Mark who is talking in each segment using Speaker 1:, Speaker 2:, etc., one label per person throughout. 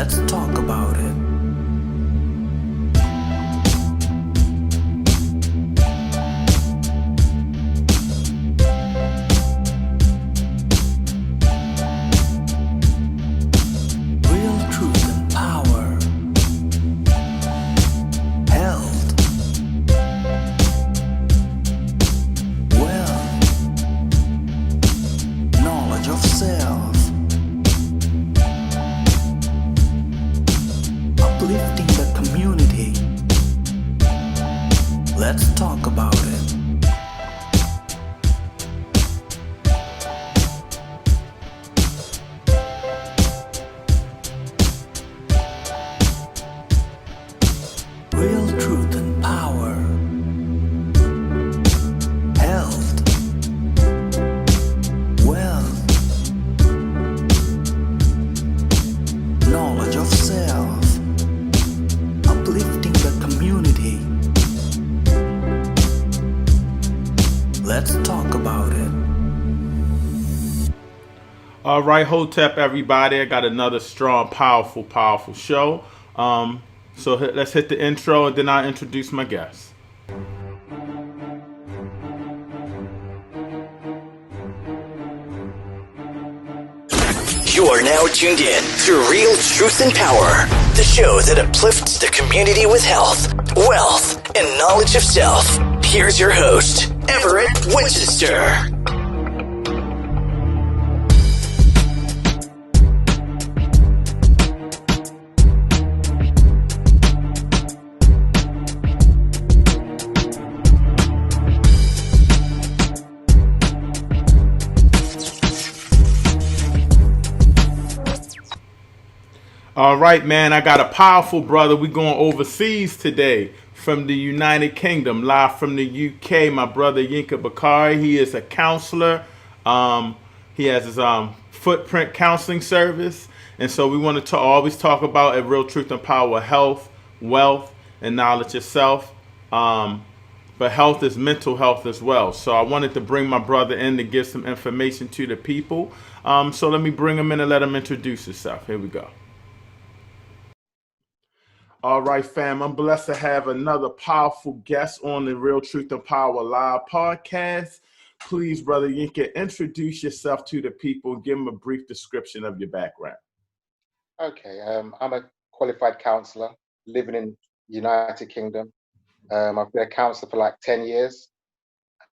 Speaker 1: Let's talk about it. Real truth and power. Health. Wealth. Knowledge of self. Uplifting the community. Let's talk about it. Real truth and power. Health. Wealth. Knowledge of self. Uplifting the community. Let's talk about it.
Speaker 2: All right, Hotep, everybody. I got another strong, powerful show. So let's hit the intro, and then I'll introduce my guest.
Speaker 3: You are now tuned in to Real Truth and Power, the show that uplifts the community with health, wealth, and knowledge of self. Here's your host, Everett Winchester.
Speaker 2: All right, man. I got a powerful brother. We're going overseas today from the United Kingdom, live from the UK. My brother Yinka Bakare. He is a counselor. He has his footprint counseling service, and so we want to always talk about a real truth and power, health, wealth, and knowledge of self. But health is mental health as well. So I wanted to bring my brother in to give some information to the people. So let me bring him in and let him introduce himself. Here we go. All right, fam. I'm blessed to have another powerful guest on the Real Truth and Power Live podcast. Please, Brother Yinka, introduce yourself to the people. Give them a brief description of your background.
Speaker 4: Okay, I'm a qualified counsellor living in United Kingdom. I've been a counsellor for like 10 years.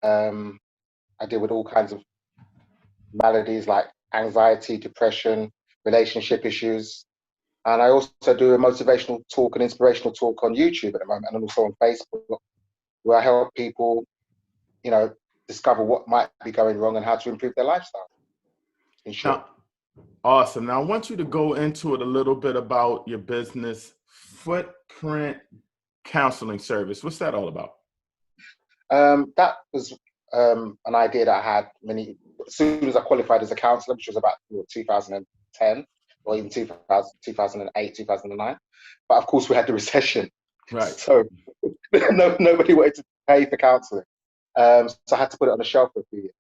Speaker 4: I deal with all kinds of maladies like anxiety, depression, relationship issues. And I also do a motivational talk and inspirational talk on YouTube at the moment, and also on Facebook, where I help people, discover what might be going wrong and how to improve their lifestyle. In short.
Speaker 2: Awesome. Now I want you to go into it a little bit about your business, Footprint Counseling Service. What's that all about?
Speaker 4: That was an idea that I had as soon as I qualified as a counsellor, which was about 2010. Or even 2008, 2009. But of course, we had the recession.
Speaker 2: Right.
Speaker 4: So nobody wanted to pay for counselling. So I had to put it on the shelf for a few years.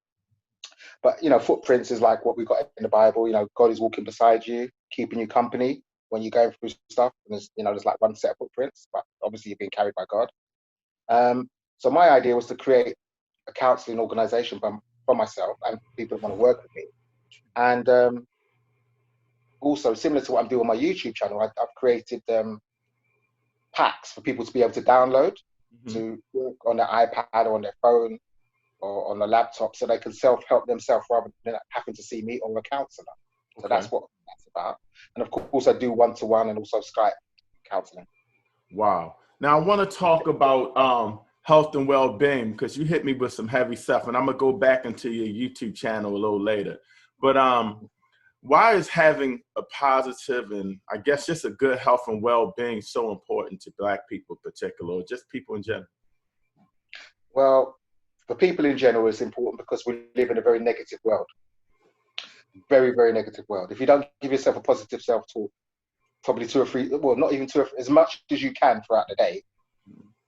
Speaker 4: But, footprints is like what we've got in the Bible. God is walking beside you, keeping you company when you're going through stuff. And there's like one set of footprints, but obviously you're being carried by God. So my idea was to create a counselling organisation for myself and people that want to work with me. And also, similar to what I'm doing on my YouTube channel, I've created packs for people to be able to download to work on their iPad or on their phone or on a laptop, so they can self-help themselves rather than having to see me or a counsellor. So that's what that's about. And of course, I do one-to-one and also Skype counselling.
Speaker 2: Wow. Now I want to talk about health and well-being, because you hit me with some heavy stuff, and I'm gonna go back into your YouTube channel a little later. But why is having a positive and I guess just a good health and well-being so important to Black people in particular, or just people in general?
Speaker 4: Well, for people in general, it's important because we live in a very negative world. Very, very negative world. If you don't give yourself a positive self-talk, probably not even as much as you can throughout the day,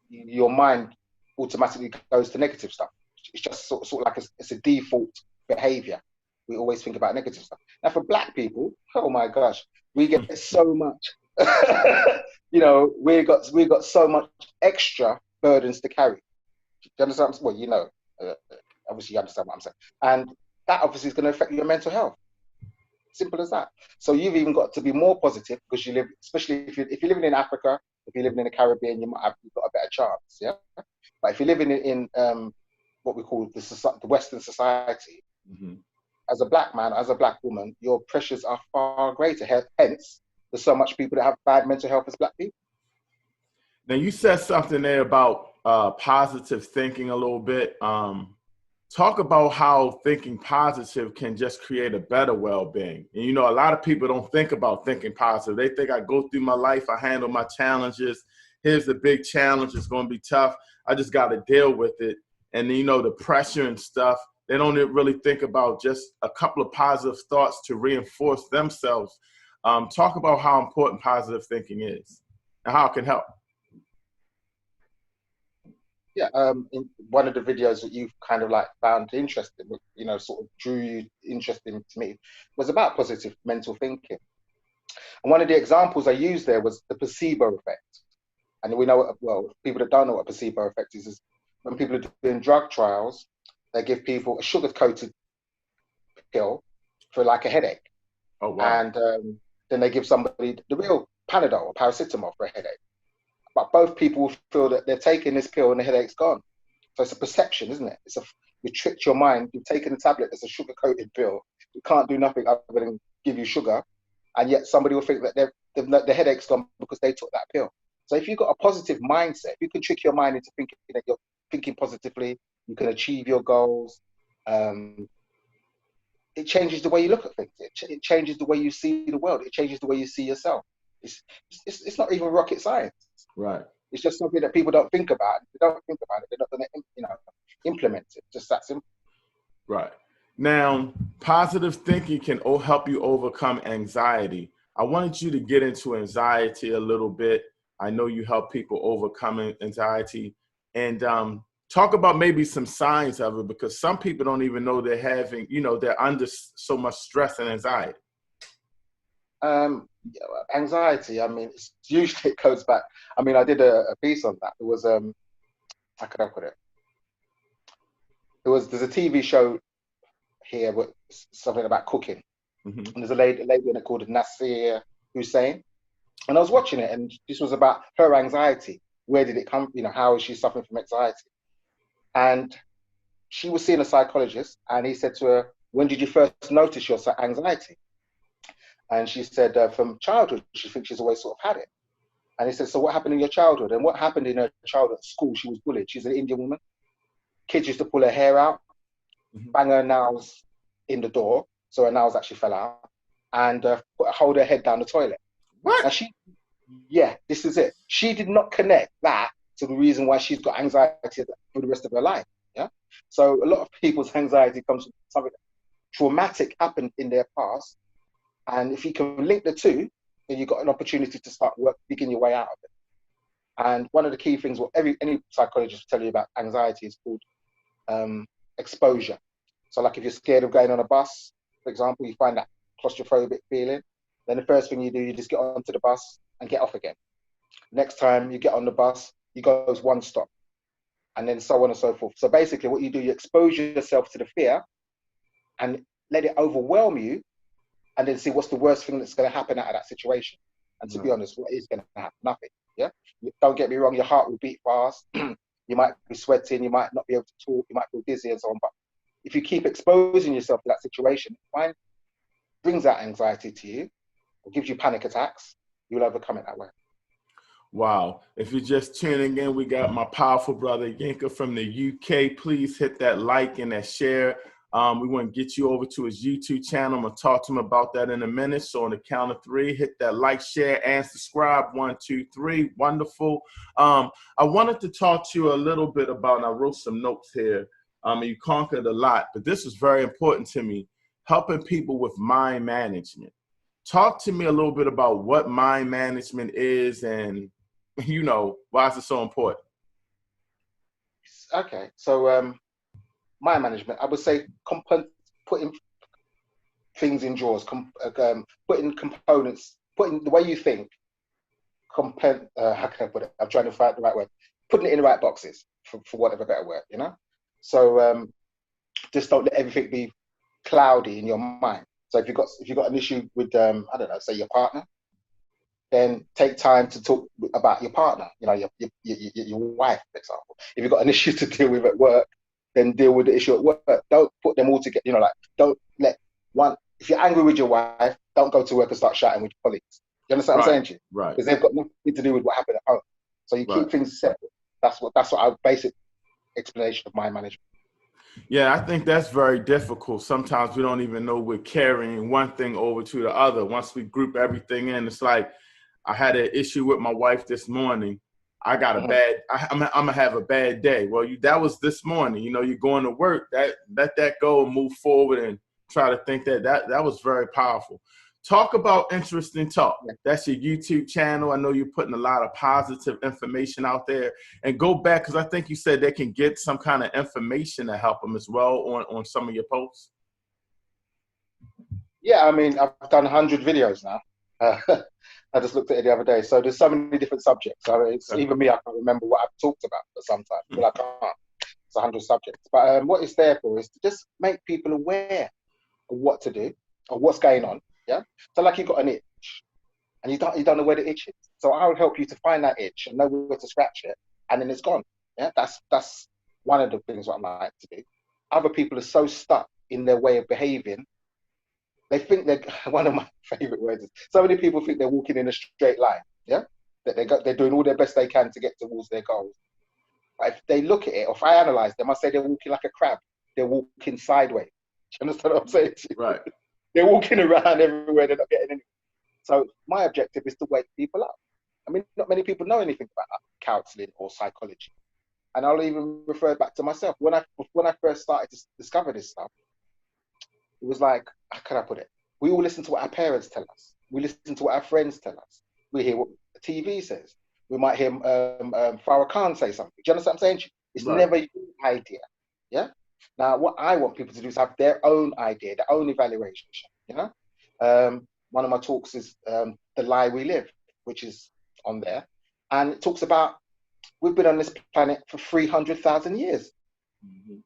Speaker 4: your mind automatically goes to negative stuff. It's just sort of like it's a default behavior. we always think about negative stuff. Now for black people, oh my gosh, we get so much, you know, we got so much extra burdens to carry. Do you understand? Well, you know, obviously you understand what I'm saying. And that obviously is going to affect your mental health. Simple as that. So you've even got to be more positive because you live, especially if you're living in Africa, if you're living in the Caribbean, you've got a better chance. Yeah. But if you're living in what we call the Western society, as a black man, as a black woman, your pressures are far greater. Hence, there's so much people that have bad mental health as black people.
Speaker 2: Now you said something there about positive thinking a little bit. Talk about how thinking positive can just create a better well-being. And you know, a lot of people don't think about thinking positive. They think I go through my life, I handle my challenges. Here's the big challenge. It's going to be tough. I just got to deal with it. And you know, the pressure and stuff, they don't really think about just a couple of positive thoughts to reinforce themselves. Talk about how important positive thinking is and how it can help.
Speaker 4: Yeah, in one of the videos that you've kind of like found interesting, you know, sort of drew you interesting to me, was about positive mental thinking. And one of the examples I used there was the placebo effect. And we know, well, people that don't know what a placebo effect is when people are doing drug trials, they give people a sugar-coated pill for like a headache.
Speaker 2: Oh, wow.
Speaker 4: And then they give somebody the real Panadol or paracetamol for a headache. But both people will feel that they're taking this pill and the headache's gone. So it's a perception, isn't it? You tricked your mind. You've taken a tablet that's a sugar-coated pill. It can't do nothing other than give you sugar. And yet somebody will think that the headache's gone because they took that pill. So if you've got a positive mindset, you can trick your mind into thinking that you're thinking positively, you can achieve your goals. It changes the way you look at things. It changes the way you see the world. It changes the way you see yourself. It's not even rocket science.
Speaker 2: Right.
Speaker 4: It's just something that people don't think about. If they don't think about it, they're not going to, implement it. Just that simple.
Speaker 2: Right. Now, positive thinking can help you overcome anxiety. I wanted you to get into anxiety a little bit. I know you help people overcome anxiety, and talk about maybe some signs of it, because some people don't even know they're having, they're under so much stress and anxiety.
Speaker 4: Anxiety, I mean, usually it goes back. I mean, I did a piece on that. It was, how could I put it? There's a TV show here with something about cooking. Mm-hmm. And there's a lady in it called Nasir Hussain. And I was watching it, and this was about her anxiety. Where did it come? How is she suffering from anxiety? And she was seeing a psychologist, and he said to her, when did you first notice your anxiety? And she said, from childhood, she thinks she's always sort of had it. And he said, so what happened in your childhood? And what happened in her childhood at school? She was bullied. She's an Indian woman. Kids used to pull her hair out, bang her nails in the door, so her nails actually fell out, and hold her head down the toilet.
Speaker 2: What?
Speaker 4: And this is it. She did not connect that to the reason why she's got anxiety for the rest of her life. Yeah. So a lot of people's anxiety comes from something traumatic happened in their past. And if you can link the two, then you've got an opportunity to start digging your way out of it. And one of the key things, any psychologist will tell you about anxiety is called exposure. So like if you're scared of going on a bus, for example, you find that claustrophobic feeling, then the first thing you do, you just get onto the bus and get off again. Next time you get on the bus, you go one stop, and then so on and so forth. So basically what you do, you expose yourself to the fear and let it overwhelm you, and then see what's the worst thing that's going to happen out of that situation. And to be honest, what is going to happen? Nothing. Yeah. Don't get me wrong, your heart will beat fast. You might be sweating, you might not be able to talk, you might feel dizzy and so on. But if you keep exposing yourself to that situation, it brings that anxiety to you, or gives you panic attacks, you'll overcome it that way.
Speaker 2: Wow. If you're just tuning in, we got my powerful brother Yinka from the UK. Please hit that like and that share. We want to get you over to his YouTube channel. I'm going to talk to him about that in a minute. So on the count of 3, hit that like, share, and subscribe. 1, 2, 3. Wonderful. I wanted to talk to you a little bit about, and I wrote some notes here. You conquered a lot, but this is very important to me, helping people with mind management. Talk to me a little bit about what mind management is and, why is it so important?
Speaker 4: Okay. So, mind management, I would say things in drawers, putting components, putting the way you think, how can I put it? I'm trying to find the right word. Putting it in the right boxes, for whatever better word, you know? So just don't let everything be cloudy in your mind. So if you've got an issue with, I don't know, say your partner, then take time to talk about your partner, you know, your wife, for example. If you've got an issue to deal with at work, then deal with the issue at work. Don't put them all together, you know, like, don't let one, if you're angry with your wife, don't go to work and start shouting with your colleagues. You understand what I'm saying to you?
Speaker 2: Right.
Speaker 4: Because they've got nothing to do with what happened at home. So you keep things separate. That's what our basic explanation of mind management.
Speaker 2: Yeah, I think that's very difficult. Sometimes we don't even know we're carrying one thing over to the other. Once we group everything in, it's like, I had an issue with my wife this morning. I got I'm gonna have a bad day. Well, that was this morning. You know, you're going to work. Let that go and move forward and try to think that was very powerful. Talk about Interesting Talk. That's your YouTube channel. I know you're putting a lot of positive information out there. And go back, because I think you said they can get some kind of information to help them as well on some of your posts.
Speaker 4: Yeah, I mean, I've done 100 videos now. I just looked at it the other day. So there's so many different subjects. So it's even me, I can't remember what I've talked about sometimes, but I can't. It's 100 subjects. But what it's there for is to just make people aware of what to do or what's going on. Yeah. So like you've got an itch and you don't know where the itch is. So I'll help you to find that itch and know where to scratch it, and then it's gone. Yeah. That's one of the things what I like to do. Other people are so stuck in their way of behaving. They think they're, one of my favorite words is, so many people think they're walking in a straight line. Yeah. That they're doing all their best they can to get towards their goals. But if they look at it, or if I analyze them, I say they're walking like a crab. They're walking sideways. Do you understand what I'm saying?
Speaker 2: Right.
Speaker 4: They're walking around everywhere. They're not getting anything. So my objective is to wake people up. I mean, not many people know anything about counseling or psychology. And I'll even refer back to myself. When I first started to discover this stuff, it was like, how can I put it? We all listen to what our parents tell us. We listen to what our friends tell us. We hear what the TV says. We might hear Farah Khan say something. Do you understand what I'm saying? It's never your idea. Yeah? Now, what I want people to do is have their own idea, their own evaluation. You know? One of my talks is The Lie We Live, which is on there. And it talks about, we've been on this planet for 300,000 years. Mm-hmm.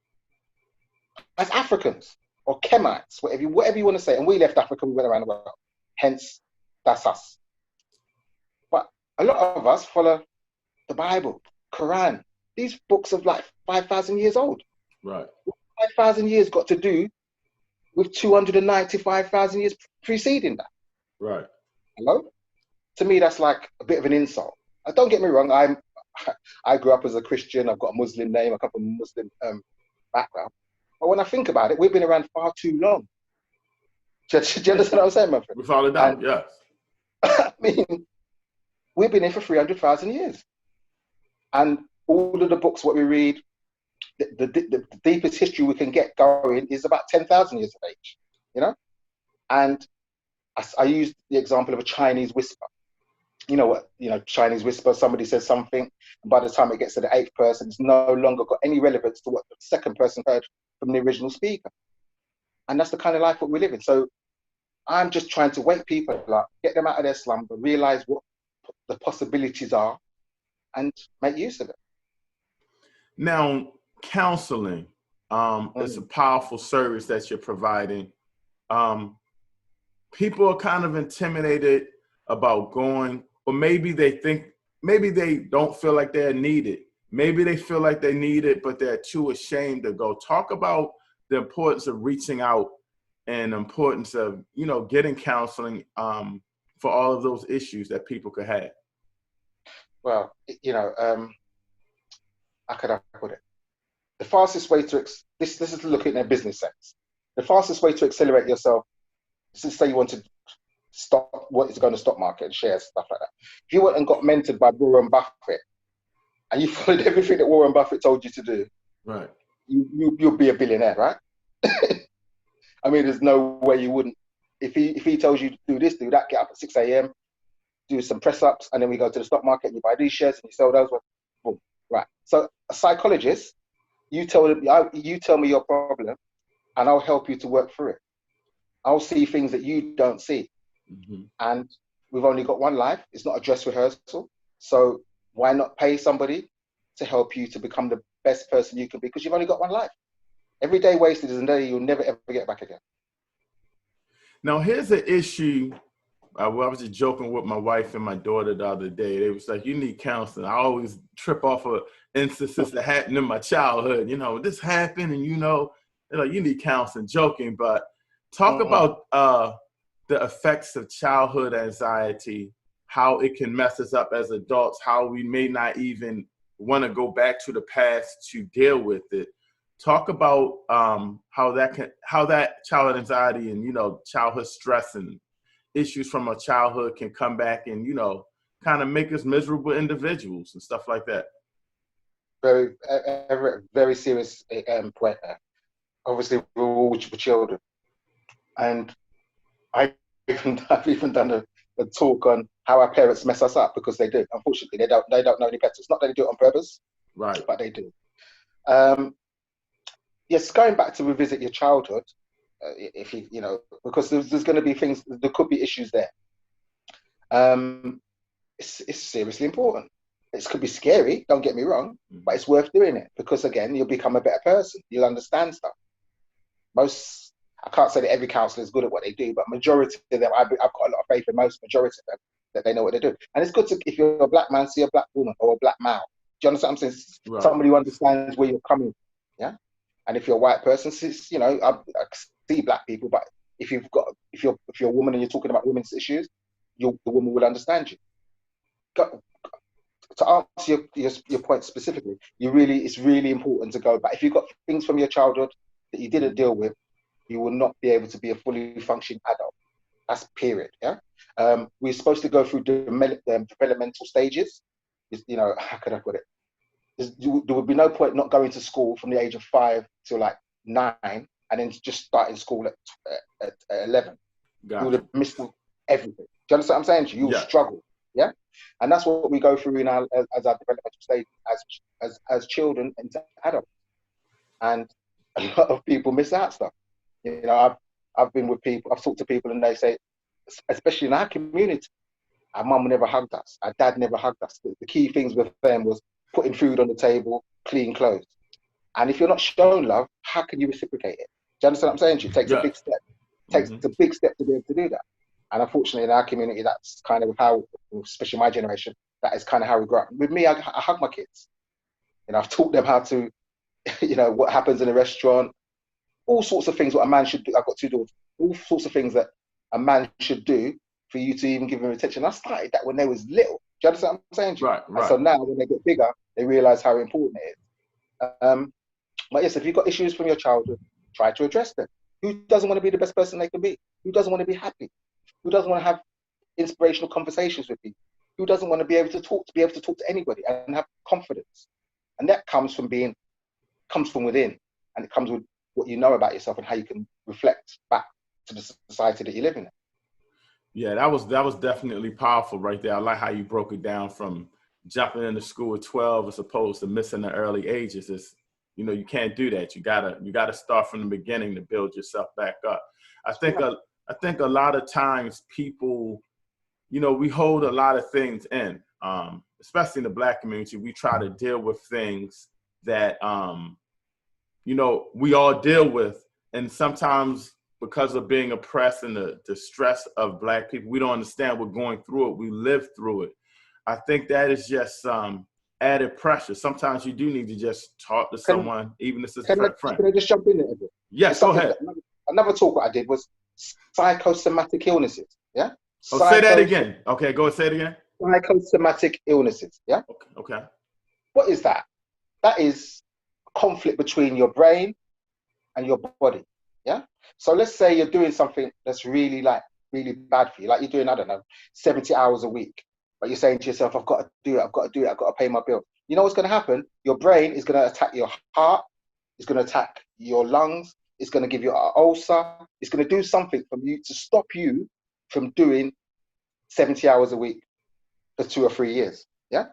Speaker 4: As Africans, or Kemites, whatever you want to say. And we left Africa, we went around the world. Hence, that's us. But a lot of us follow the Bible, Quran. These books are like 5,000 years old.
Speaker 2: Right.
Speaker 4: 5,000 years got to do with 295,000 years preceding that. Right. Hello? To me, that's like a bit of an insult. Don't get me wrong, I grew up as a Christian. I've got a Muslim name, I come from a Muslim background. But when I think about it, we've been around far too long. Do you understand what I'm saying, my friend?
Speaker 2: Without a doubt, yes.
Speaker 4: I mean, we've been here for 300,000 years. And all of the books, what we read, the deepest history we can get going is about 10,000 years of age, you know? And I used the example of a Chinese whisper. You know what, Chinese whisper, somebody says something, and by the time it gets to the 8th person, it's no longer got any relevance to what the second person heard from the original speaker. And that's the kind of life that we live in. So I'm just trying to wake people up, get them out of their slumber, realize what the possibilities are, and make use of it.
Speaker 2: Now, counseling is a powerful service that you're providing. People are kind of intimidated about going, or maybe they don't feel like they're needed. Maybe they feel like they need it, but they're too ashamed to go. Talk about the importance of reaching out and the importance of, getting counseling for all of those issues that people could have. Well,
Speaker 4: how could I put it? The fastest way to, this is looking at a business sense. The fastest way to accelerate yourself, say you want to stop what is going to stock market and shares, stuff like that. If you went and got mentored by Warren Buffett and you followed everything that Warren Buffett told you to do,
Speaker 2: right?
Speaker 4: You'll be a billionaire, right? I mean, there's no way you wouldn't. If he tells you to do this, do that, get up at 6 a.m., do some press ups, and then we go to the stock market and you buy these shares and you sell those. Boom, right? So a psychologist, you tell me your problem, and I'll help you to work through it. I'll see things that you don't see.
Speaker 2: Mhm.
Speaker 4: And we've only got one life. It's not a dress rehearsal. So why not pay somebody to help you to become the best person you can be? Because you've only got one life. Every day wasted is a day you'll never ever get back again.
Speaker 2: Now, here's an issue. I was just joking with my wife and my daughter the other day. They was like, you need counseling. I always trip off of instances that happened in my childhood. You know, this happened and, you know, they're like, you need counseling, joking. But talk about the effects of childhood anxiety, how it can mess us up as adults, how we may not even want to go back to the past to deal with it. Talk about how that childhood anxiety and, you know, childhood stress and issues from our childhood can come back and, you know, kind of make us miserable individuals and stuff like that.
Speaker 4: Very, very serious point there. Obviously, we're all children, and I've even done a talk on how our parents mess us up, because they do. Unfortunately, they don't know any better. It's not that they do it on purpose,
Speaker 2: Right.
Speaker 4: but they do. Yes, going back to revisit your childhood, if you know, because there's going to be things, there could be issues there. It's seriously important. It could be scary, don't get me wrong, but it's worth doing it, because again, you'll become a better person. You'll understand stuff. I can't say that every counsellor is good at what they do, but majority of them, I've got a lot of faith in majority of them, that they know what they do. And it's good to, if you're a black man, see a black woman or a black male. Do you understand what I'm saying?
Speaker 2: Right.
Speaker 4: Somebody who understands where you're coming from, yeah? And if you're a white person, you know, I see black people, but if you're a woman and you're talking about women's issues, the woman will understand you. To answer your point specifically, it's really important to go back. If you've got things from your childhood that you didn't deal with, you will not be able to be a fully functioning adult. That's period. Yeah. We're supposed to go through developmental stages. You know, how can I put it? There would be no point not going to school from the age of 5 till like 9, and then just starting school at 11.
Speaker 2: Gotcha.
Speaker 4: You would have missed everything. Do you understand what I'm saying to you? You'll struggle. Yeah. And that's what we go through as our developmental stage as children into adults. And a lot of people miss out stuff. You know, I've been with people, I've talked to people, and they say, especially in our community, our mum never hugged us, our dad never hugged us. The key things with them was putting food on the table, clean clothes. And if you're not shown love, how can you reciprocate it? Do you understand what I'm saying to you? It takes a big step. It takes a big step to be able to do that. And unfortunately, in our community, that's kind of how, especially my generation, that is kind of how we grew up. With me, I hug my kids. You know, I've taught them how to, you know, what happens in a restaurant, all sorts of things what a man should do. I've got 2 daughters, all sorts of things that a man should do for you to even give them attention. I started that when they was little. Do you understand what I'm saying to you?
Speaker 2: Right.
Speaker 4: And so now when they get bigger, they realize how important it is. But yes, if you've got issues from your childhood, try to address them. Who doesn't want to be the best person they can be? Who doesn't want to be happy? Who doesn't want to have inspirational conversations with people? Who doesn't want to be able to talk to anybody and have confidence? And that comes from within, and it comes with what you know about yourself and how you can reflect back to the society that you live in.
Speaker 2: Yeah, that was definitely powerful right there. I like how you broke it down from jumping into school at 12 as opposed to missing the early ages. It's, you know, you can't do that. You gotta start from the beginning to build yourself back up. I think a lot of times people, you know, we hold a lot of things in, especially in the Black community. We try to deal with things that, you know, we all deal with. And sometimes because of being oppressed and the stress of Black people, we don't understand we're going through it. We live through it. I think that is just added pressure. Sometimes you do need to just talk to someone, even if it's a friend.
Speaker 4: Can I just jump in there a bit?
Speaker 2: Yes, go ahead.
Speaker 4: Another talk what I did was psychosomatic illnesses. Yeah.
Speaker 2: Say that again. Okay, go and say it again.
Speaker 4: Psychosomatic illnesses. Yeah.
Speaker 2: Okay.
Speaker 4: What is that? That is conflict between your brain and your body. Yeah. So let's say you're doing something that's really bad for you. Like you're doing, I don't know, 70 hours a week. But you're saying to yourself, I've got to do it. I've got to pay my bill. You know what's going to happen? Your brain is going to attack your heart. It's going to attack your lungs. It's going to give you an ulcer. It's going to do something from you to stop you from doing 70 hours a week for 2 or 3 years. Yeah.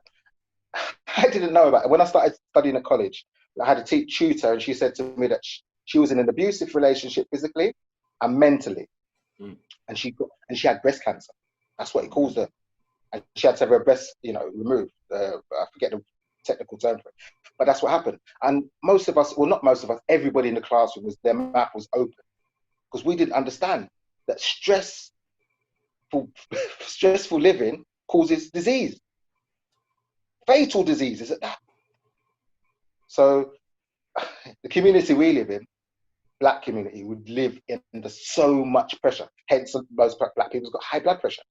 Speaker 4: I didn't know about it. When I started studying at college, I had a tutor, and she said to me that she was in an abusive relationship physically and mentally. and she had breast cancer. That's what it caused her, and she had to have her breast, removed. I forget the technical term for it, but that's what happened. And most of us, well, not most of us, everybody in the classroom their mouth was open because we didn't understand that stressful living causes disease, fatal diseases at that. So the community we live in, Black community, would live under so much pressure. Hence, most Black people's got high blood pressure.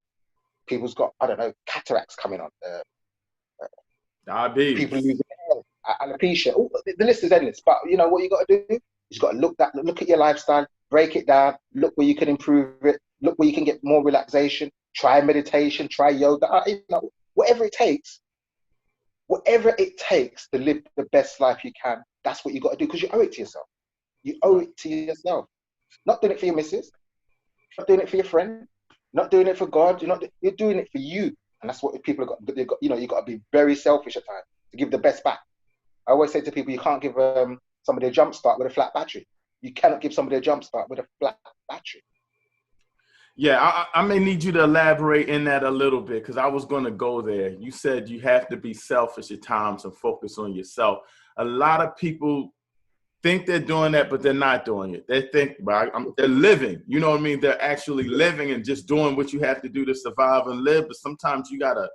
Speaker 4: People's got, I don't know, cataracts coming on.
Speaker 2: Diabetes.
Speaker 4: People losing hair, alopecia. Ooh, the list is endless. But you know what you got to do? You got to look at your lifestyle, break it down, look where you can improve it, look where you can get more relaxation. Try meditation, try yoga. Whatever it takes to live the best life you can. That's what you got to do because you owe it to yourself. You owe it to yourself. Not doing it for your missus, not doing it for your friend, not doing it for God. You're doing it for you, and that's what people have got. You got to be very selfish at times to give the best back. I always say to people, you can't give somebody a jump start with a flat battery. You cannot give somebody a jump start with a flat battery.
Speaker 2: Yeah, I may need you to elaborate in that a little bit because I was going to go there. You said you have to be selfish at times and focus on yourself. A lot of people think they're doing that, but they're not doing it. They think, they're living. You know what I mean? They're actually living and just doing what you have to do to survive and live. But sometimes you got to,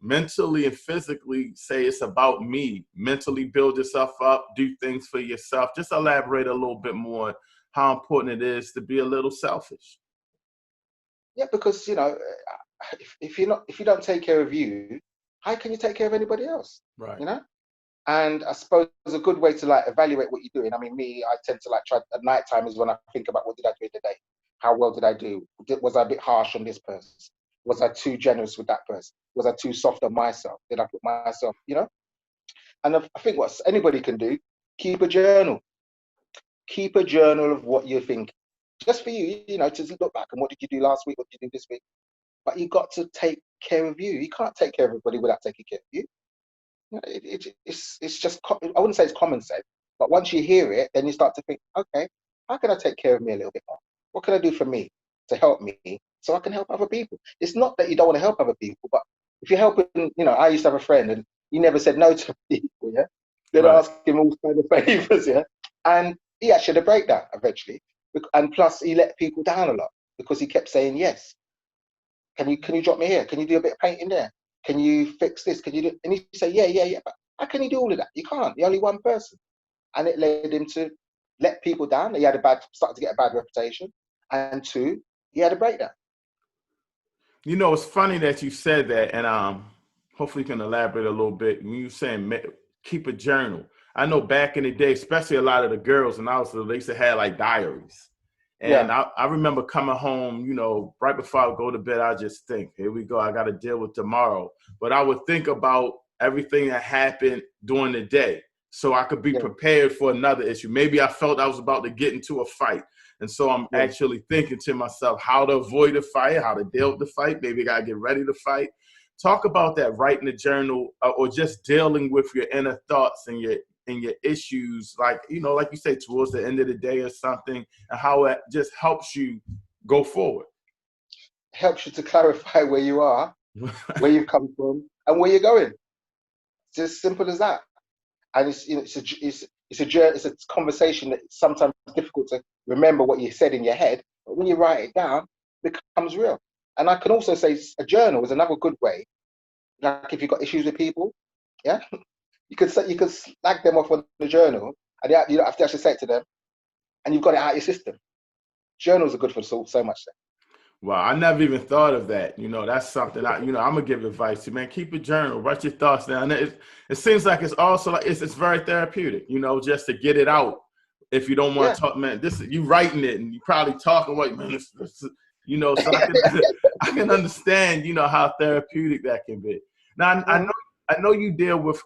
Speaker 2: mentally and physically say it's about me. Mentally build yourself up, do things for yourself. Just elaborate a little bit more on how important it is to be a little selfish.
Speaker 4: Yeah, because if you don't take care of you, how can you take care of anybody else?
Speaker 2: Right.
Speaker 4: And I suppose a good way to evaluate what you're doing. I mean, I tend to try at night time is when I think about what did I do today? How well did I do? Was I a bit harsh on this person? Was I too generous with that person? Was I too soft on myself? Did I put myself, And I think what anybody can do, keep a journal. Keep a journal of what you think. Just for you, to look back and what did you do last week? What did you do this week? But you got to take care of you. You can't take care of everybody without taking care of you. It's just, I wouldn't say it's common sense, but once you hear it, then you start to think, okay, how can I take care of me a little bit more? What can I do for me to help me so I can help other people? It's not that you don't want to help other people, but if you're helping, I used to have a friend and he never said no to people, yeah? They'd ask him all kinds of favors, yeah? And he actually had a breakdown eventually. And plus he let people down a lot because he kept saying yes. Can you drop me here? Can you do a bit of painting there? Can you fix this? Can you do? And he say, yeah. But how can you do all of that? You can't. You're only one person. And it led him to let people down. He started to get a bad reputation. And two, he had a breakdown.
Speaker 2: It's funny that you said that, and hopefully you can elaborate a little bit. When you saying keep a journal, I know back in the day, especially a lot of the girls, and they used to have diaries. And I remember coming home, right before I go to bed, I just think, here we go, I got to deal with tomorrow. But I would think about everything that happened during the day so I could be prepared for another issue. Maybe I felt I was about to get into a fight. And so I'm actually thinking to myself how to avoid a fight, how to deal with the fight. Maybe I got to get ready to fight. Talk about that, writing a journal or just dealing with your inner thoughts and your issues, like you say, towards the end of the day or something, and how it just helps you go forward.
Speaker 4: Helps you to clarify where you are, where you've come from, and where you're going. It's as simple as that. And it's a conversation that sometimes it's difficult to remember what you said in your head, but when you write it down, it becomes real. And I can also say a journal is another good way. Like if you've got issues with people, yeah. You could slag them off on the journal, and you don't have to actually say it to them, and you've got it out of your system. Journals are good for so much.
Speaker 2: Well, I never even thought of that. That's something I'm gonna give advice to, man. Keep a journal, write your thoughts down. It seems like it's also it's very therapeutic, just to get it out. If you don't want to talk, man, you writing it and you probably talking like, man, so I can understand, how therapeutic that can be. Now I know you deal with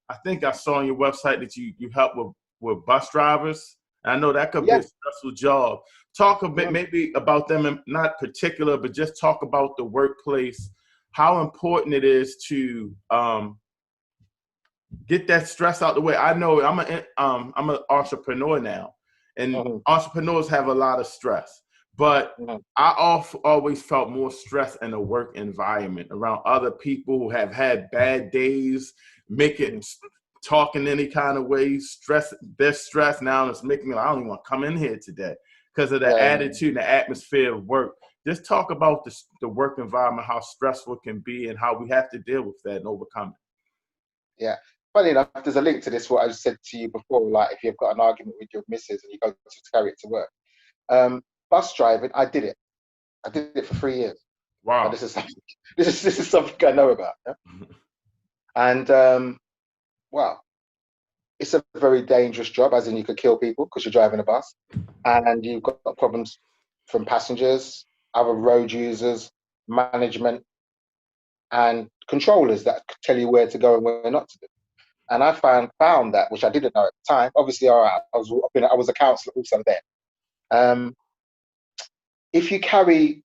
Speaker 2: I think I saw on your website that you help with bus drivers. And I know that could be a stressful job. Talk a bit maybe about them, not particular, but just talk about the workplace, how important it is to get that stress out the way. I know I'm an entrepreneur now, and entrepreneurs have a lot of stress. But
Speaker 4: Mhm.
Speaker 2: I always felt more stress in a work environment around other people who have had bad days, make it
Speaker 4: Mhm.
Speaker 2: talking any kind of way, stress. They're stressed now, and it's making me like, I don't even want to come in here today because of the
Speaker 4: Yeah,
Speaker 2: attitude and the atmosphere of work. Just talk about the work environment, how stressful it can be, and how we have to deal with that and overcome it.
Speaker 4: yeah. Funny enough, there's a link to this, what I said to you before, like if you've got an argument with your missus and you go to carry it to work. Bus driving, I did it. I did it for 3 years. Now,
Speaker 2: Wow.
Speaker 4: this is something, this is something I know about. Yeah? And well, it's a very dangerous job, as in you could kill people because you're driving a bus, and you've got problems from passengers, other road users, management, and controllers that tell you where to go and where not to do. And I found that, which I didn't know at the time. Obviously, all right, I was a counsellor also there. Um, if you carry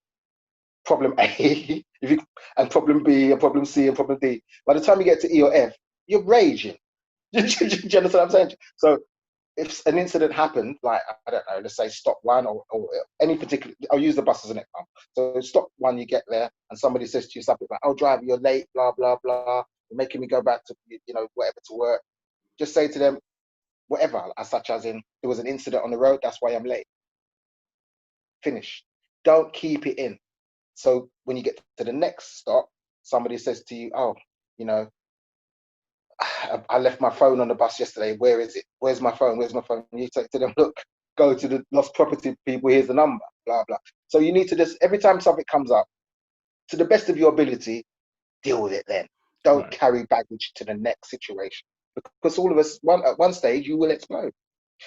Speaker 4: problem A, if you and problem B and problem C and problem D, by the time you get to E or F, you're raging. Do you understand what I'm saying? So if an incident happened, like I don't know, let's say stop one or any particular, I'll use the bus as an example. So stop one, you get there, and somebody says to you something like, "Oh, driver, you're late, blah blah blah. You're making me go back to whatever to work." Just say to them whatever, as such as in there was an incident on the road, that's why I'm late. Finish. Don't keep it in. So when you get to the next stop, somebody says to you, "Oh, you know, I left my phone on the bus yesterday. Where is it? Where's my phone? Where's my phone?" And you say to them, "Look, go to the lost property people. Here's the number." Blah blah. So you need to just every time something comes up, to the best of your ability, deal with it. Then don't
Speaker 2: Right.
Speaker 4: carry baggage to the next situation, because all of us, at one stage, you will explode.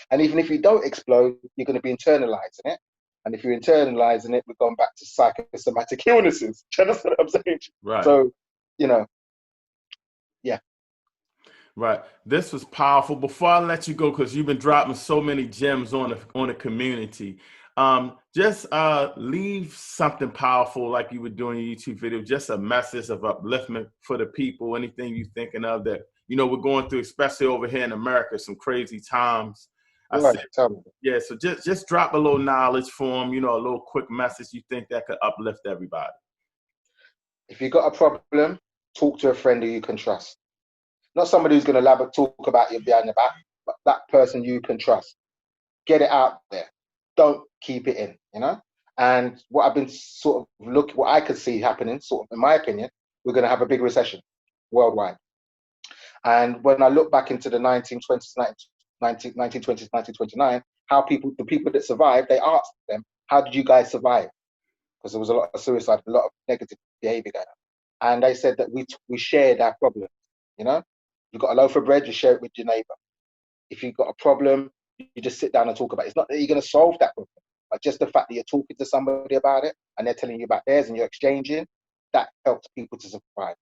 Speaker 4: And even if you don't explode, you're going to be internalizing it. And if you're internalizing it, we're going back to psychosomatic illnesses. Do you understand what I'm saying?
Speaker 2: Right.
Speaker 4: So, you know, yeah.
Speaker 2: Right. This was powerful. Before I let you go, because you've been dropping so many gems on the community, just leave something powerful like you were doing your YouTube video, just a message of upliftment for the people, anything you're thinking of that, we're going through, especially over here in America, some crazy times. I
Speaker 4: All right,
Speaker 2: said,
Speaker 4: tell me.
Speaker 2: yeah, so just drop a little knowledge for them, a little quick message you think that could uplift everybody.
Speaker 4: If you've got a problem, talk to a friend who you can trust. Not somebody who's going to talk about you behind your back, but that person you can trust. Get it out there. Don't keep it in. And what I've been what I could see happening, sort of, in my opinion, we're going to have a big recession worldwide. And when I look back into the 1920s, 1920s, 1929, the people that survived, they asked them, "How did you guys survive?" Because there was a lot of suicide, a lot of negative behavior going on. And they said that we shared our problems. You've got a loaf of bread, you share it with your neighbor. If you've got a problem, you just sit down and talk about it. It's not that you're going to solve that problem, but just the fact that you're talking to somebody about it and they're telling you about theirs and you're exchanging, that helps people to survive.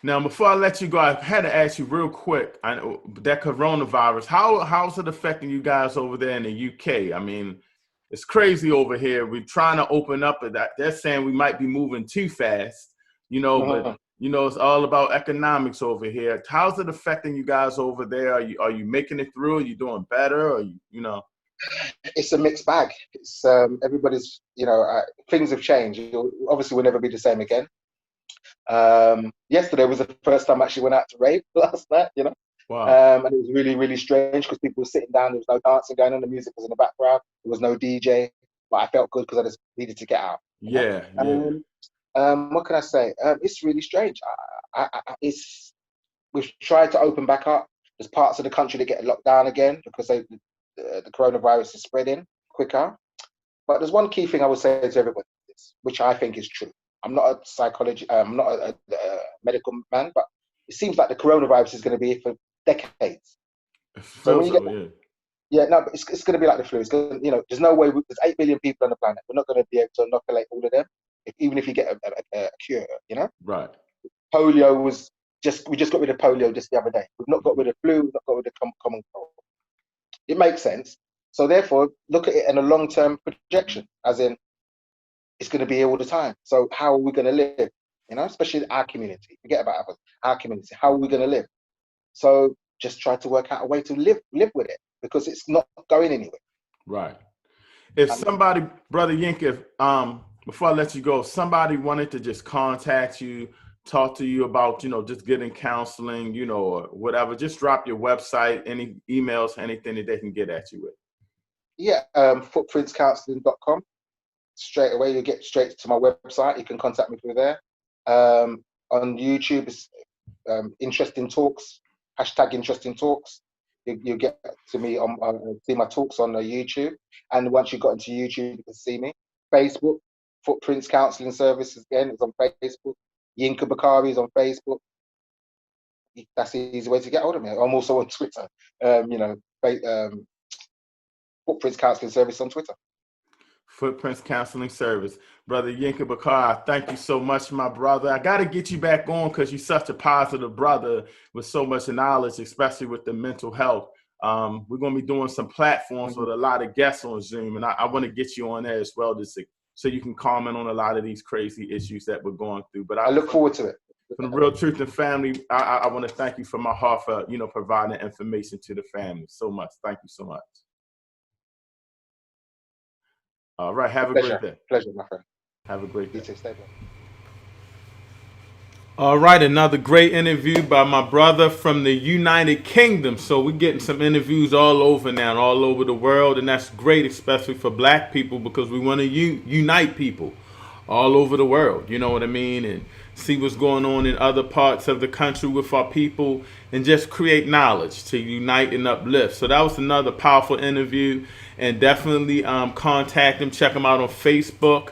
Speaker 2: Now, before I let you go, I had to ask you real quick. I know that coronavirus. How's it affecting you guys over there in the UK? I mean, it's crazy over here. We're trying to open up, but they're saying we might be moving too fast. But
Speaker 4: Mhm.
Speaker 2: it's all about economics over here. How's it affecting you guys over there? Are you making it through? Are you doing better? Or
Speaker 4: It's a mixed bag. It's everybody's, things have changed. Obviously, we'll never be the same again. Yesterday was the first time I actually went out to rave last night.
Speaker 2: Wow.
Speaker 4: And it was really, really strange because people were sitting down. There was no dancing going on. The music was in the background. There was no DJ, but I felt good because I just needed to get out. You know.
Speaker 2: Yeah, yeah.
Speaker 4: What can I say? It's really strange. We've tried to open back up. There's parts of the country that get locked down again because the coronavirus is spreading quicker. But there's one key thing I would say to everybody, which I think is true. I'm not a I'm not a medical man, but it seems like the coronavirus is going to be here for decades.
Speaker 2: It
Speaker 4: So when
Speaker 2: feels
Speaker 4: you
Speaker 2: that
Speaker 4: get,
Speaker 2: way. Yeah.
Speaker 4: yeah, no, but it's going to be like the flu. It's going, there's no way. There's 8 billion people on the planet. We're not going to be able to inoculate all of them, even if you get a cure.
Speaker 2: Right.
Speaker 4: Polio we just got rid of polio just the other day. We've not got rid of flu. We've not got rid of common cold. It makes sense. So therefore, look at it in a long-term projection, as in it's going to be here all the time. So how are we going to live? Especially our community. Forget about others. Our community. How are we going to live? So just try to work out a way to live with it because it's not going anywhere.
Speaker 2: Right. If somebody, Brother Yinka, before I let you go, if somebody wanted to just contact you, talk to you about, just getting counseling, or whatever, just drop your website, any emails, anything that they can get at you with.
Speaker 4: Yeah, footprintscounseling.com. Straight away, you get straight to my website. You can contact me through there. On YouTube, it's Interesting Talks, #Interesting Talks. You get to me on see my talks on YouTube, and once you got into YouTube, you can see me. Facebook, Footprints Counseling Services again, is on Facebook. Yinka Bakare is on Facebook. That's the easy way to get hold of me. I'm also on Twitter. Footprints Counseling Service on Twitter.
Speaker 2: Footprints Counseling Service. Brother Yinka Bakare, thank you so much, my brother. I got to get you back on because you're such a positive brother with so much knowledge, especially with the mental health. We're going to be doing some platforms with a lot of guests on Zoom, and I want to get you on there as well so you can comment on a lot of these crazy issues that we're going through. But
Speaker 4: I look forward to it.
Speaker 2: From the Real Truth and Family, I want to thank you from my heart for, providing information to the family so much. Thank you so much. All right. Have a great day.
Speaker 4: Pleasure, my friend.
Speaker 2: Have a great day.
Speaker 4: You too. Stay blessed.
Speaker 2: All right. Another great interview by my brother from the United Kingdom. So we're getting some interviews all over now, all over the world. And that's great, especially for Black people, because we want to unite people all over the world. You know what I mean? And see what's going on in other parts of the country with our people and just create knowledge to unite and uplift. So that was another powerful interview. And definitely contact him. Check him out on Facebook,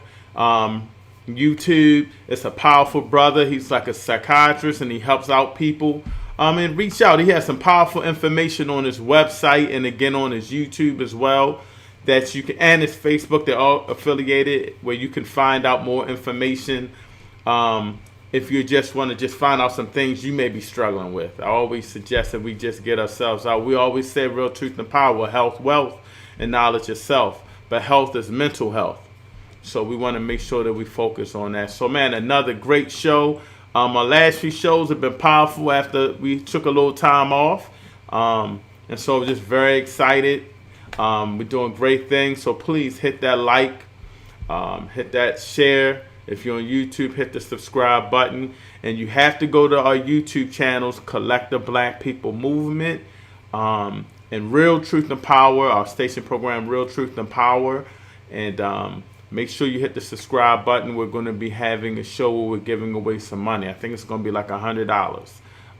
Speaker 2: YouTube. It's a powerful brother. He's like a psychiatrist and he helps out people. And reach out. He has some powerful information on his website and again on his YouTube as well. That you can, and his Facebook, they're all affiliated, where you can find out more information. If you just want to just find out some things you may be struggling with. I always suggest that we just get ourselves out. We always say real truth and power, health, wealth, and knowledge itself. But health is mental health. So we want to make sure that we focus on that. So, man, another great show. Our last few shows have been powerful after we took a little time off. And so we're just very excited. We're doing great things. So please hit that like, hit that share. If you're on YouTube, hit the subscribe button. And you have to go to our YouTube channels, Collective Black People Movement, and Real Truth and Power, our station program, Real Truth and Power. And make sure you hit the subscribe button. We're going to be having a show where we're giving away some money. I think it's going to be like $100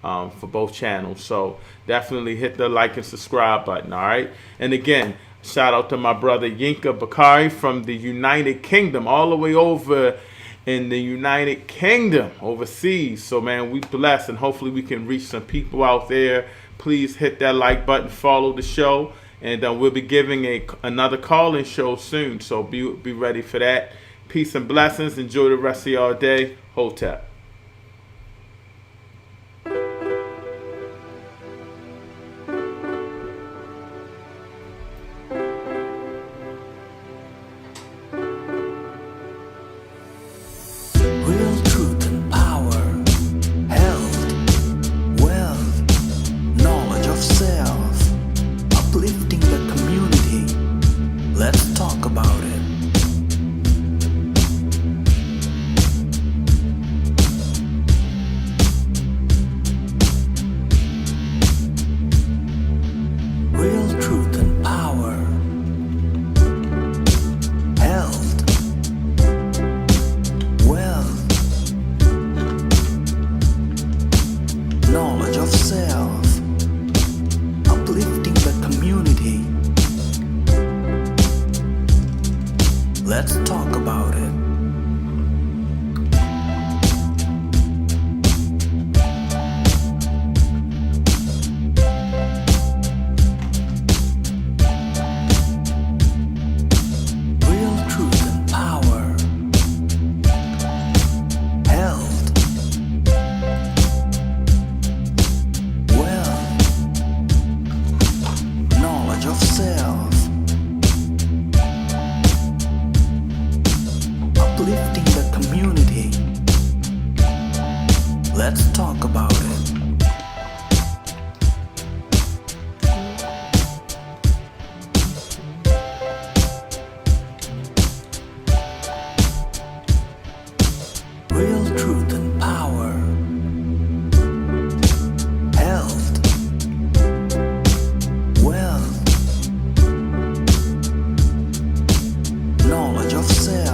Speaker 2: for both channels. So definitely hit the like and subscribe button, all right? And again, shout out to my brother Yinka Bakare from the United Kingdom, all the way over in the United Kingdom, overseas. So, man, we blessed, and hopefully we can reach some people out there. Please hit that like button, follow the show, and we'll be giving another call-in show soon. So be ready for that. Peace and blessings. Enjoy the rest of your day. Hotep.
Speaker 1: Real truth and power, health, wealth, knowledge of self, uplifting the community. Let's talk about it. Real truth and power, health, wealth, knowledge of self, uplifting the community. Let's talk about it. Real truth and power, health, wealth, knowledge of self, uplifting the community. Let's talk about it. truth and power, health, wealth, knowledge of self.